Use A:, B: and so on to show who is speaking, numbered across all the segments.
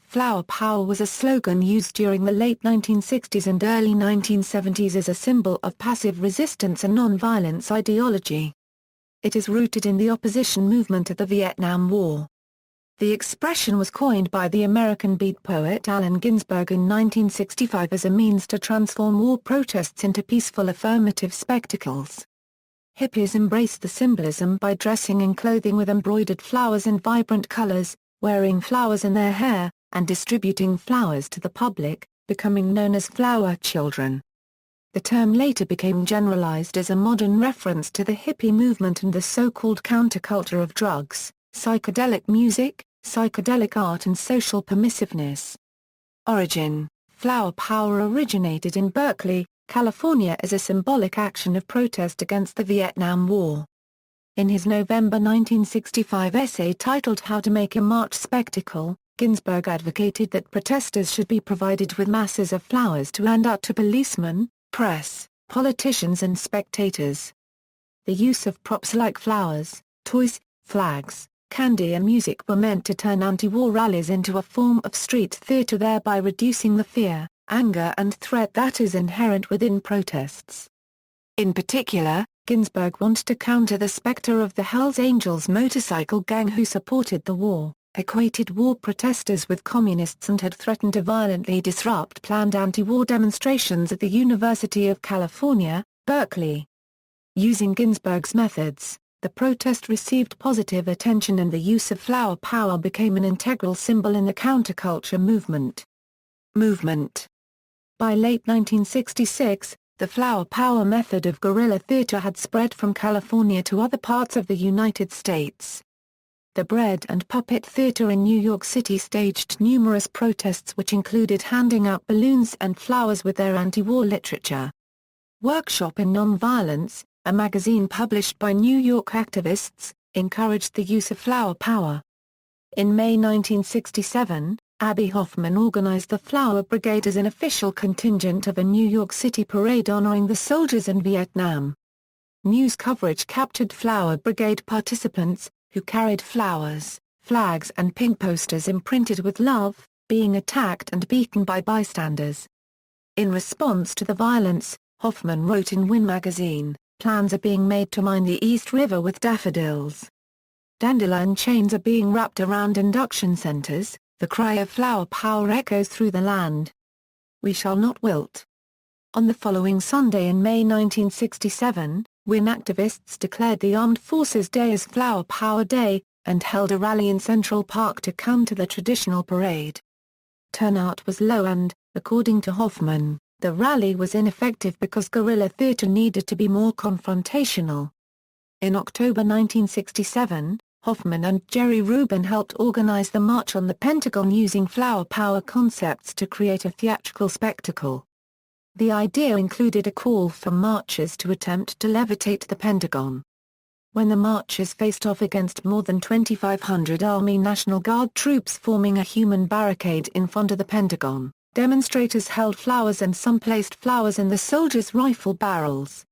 A: Flower power was a slogan used during the late 1960s and early 1970s as a symbol of passive resistance and non-violence ideology. It is rooted in the opposition movement of the Vietnam War. The expression was coined by the American beat poet Allen Ginsberg in 1965 as a means to transform war protests into peaceful affirmative spectacles. Hippies embraced the symbolism by dressing in clothing with embroidered flowers in vibrant colors, wearing flowers in their hair, and distributing flowers to the public, becoming known as flower children. The term later became generalized as a modern reference to the hippie movement and the so-called counterculture of drugs, psychedelic music, psychedelic art and social permissiveness. Origin: flower power originated in Berkeley, California as a symbolic action of protest against the Vietnam War. In his November 1965 essay titled How to Make a March Spectacle, Ginsberg advocated that protesters should be provided with masses of flowers to hand out to policemen, press, politicians and spectators. The use of props like flowers, toys, flags, candy and music were meant to turn anti-war rallies into a form of street theater, thereby reducing the fear, anger and threat that is inherent within protests. In particular, Ginsberg wanted to counter the specter of the Hells Angels motorcycle gang who supported the war, equated war protesters with communists and had threatened to violently disrupt planned anti-war demonstrations at the University of California, Berkeley. Using Ginsberg's methods, the protest received positive attention and the use of flower power became an integral symbol in the counterculture movement. By late 1966, the flower power method of guerrilla theater had spread from California to other parts of the United States. The Bread and Puppet Theater in New York City staged numerous protests which included handing out balloons and flowers with their anti-war literature. Workshop in Nonviolence, a magazine published by New York activists, encouraged the use of flower power. In May 1967, Abby Hoffman organized the Flower Brigade as an official contingent of a New York City parade honoring the soldiers in Vietnam. News coverage captured Flower Brigade participants, who carried flowers, flags and pink posters imprinted with love, being attacked and beaten by bystanders. In response to the violence, Hoffman wrote in Win magazine, "Plans are being made to mine the East River with daffodils. Dandelion chains are being wrapped around induction centers, the cry of flower power echoes through the land. We shall not wilt." On the following Sunday in May 1967, Win activists declared the Armed Forces Day as Flower Power Day, and held a rally in Central Park to counter the traditional parade. Turnout was low and, according to Hoffman, the rally was ineffective because guerrilla theater needed to be more confrontational. In October 1967, Hoffman and Jerry Rubin helped organize the March on the Pentagon using flower power concepts to create a theatrical spectacle. The idea included a call for marchers to attempt to levitate the Pentagon. When the marchers faced off against more than 2,500 Army National Guard troops forming a human barricade in front of the Pentagon, demonstrators held flowers and some placed flowers in the soldiers' rifle barrels.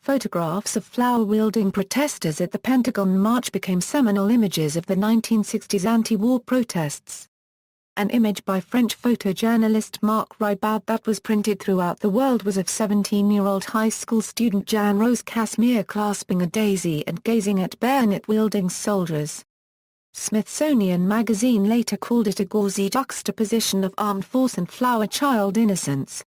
A: Photographs of flower-wielding protesters at the Pentagon March became seminal images of the 1960s anti-war protests. An image by French photojournalist Marc Ribot that was printed throughout the world was of 17-year-old high school student Jeanne-Rose Casimir clasping a daisy and gazing at bayonet-wielding soldiers. Smithsonian Magazine later called it a gauzy juxtaposition of armed force and flower child innocence.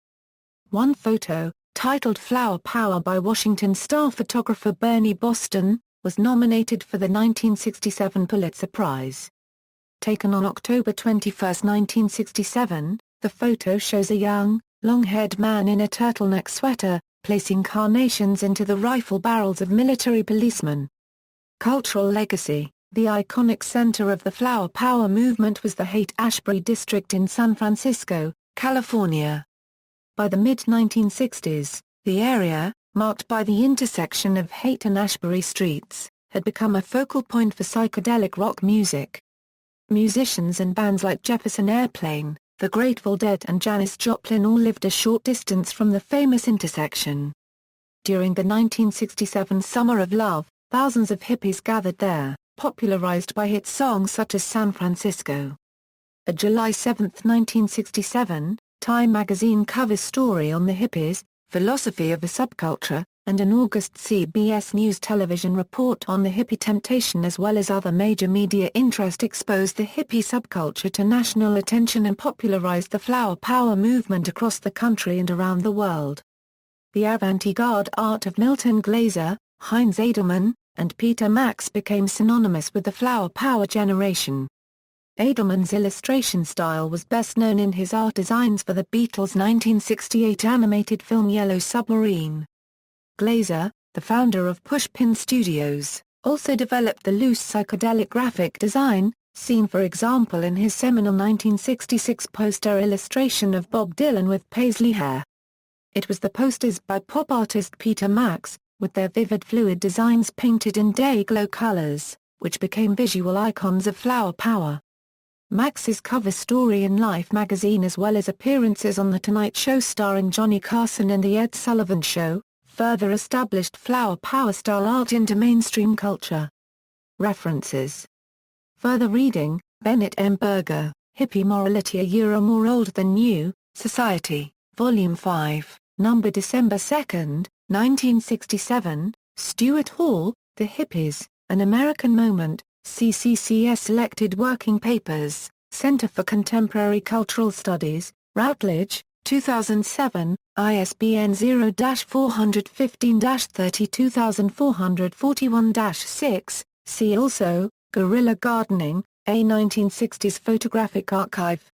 A: One photo, titled Flower Power by Washington star photographer Bernie Boston, was nominated for the 1967 Pulitzer Prize. Taken on October 21, 1967, the photo shows a young, long-haired man in a turtleneck sweater, placing carnations into the rifle barrels of military policemen. Cultural legacy: the iconic center of the flower power movement was the Haight-Ashbury district in San Francisco, California. By the mid-1960s, the area, marked by the intersection of Haight and Ashbury streets, had become a focal point for psychedelic rock music. Musicians and bands like Jefferson Airplane, The Grateful Dead and Janis Joplin all lived a short distance from the famous intersection. During the 1967 Summer of Love, thousands of hippies gathered there, popularized by hit songs such as San Francisco. a July 7, 1967, Time magazine cover story on the hippies, philosophy of a subculture, and an August CBS News television report on the hippie temptation as well as other major media interest exposed the hippie subculture to national attention and popularized the flower power movement across the country and around the world. The avant-garde art of Milton Glaser, Heinz Edelman, and Peter Max became synonymous with the flower power generation. Edelman's illustration style was best known in his art designs for the Beatles' 1968 animated film Yellow Submarine. Glaser, the founder of Pushpin Studios, also developed the loose psychedelic graphic design, seen for example in his seminal 1966 poster illustration of Bob Dylan with paisley hair. It was the posters by pop artist Peter Max, with their vivid fluid designs painted in day-glow colors, which became visual icons of flower power. Max's cover story in Life magazine as well as appearances on The Tonight Show starring Johnny Carson and The Ed Sullivan Show, further established flower power style art into mainstream culture. References. Further reading, Bennett M. Berger, Hippie Morality a Euro More Old Than New, Society, Volume 5, number December 2, 1967, Stuart Hall, The Hippies, An American Moment, CCCS Selected Working Papers, Center for Contemporary Cultural Studies, Routledge, 2007, ISBN 0-415-32441-6, see also, Guerrilla Gardening, a 1960s Photographic Archive.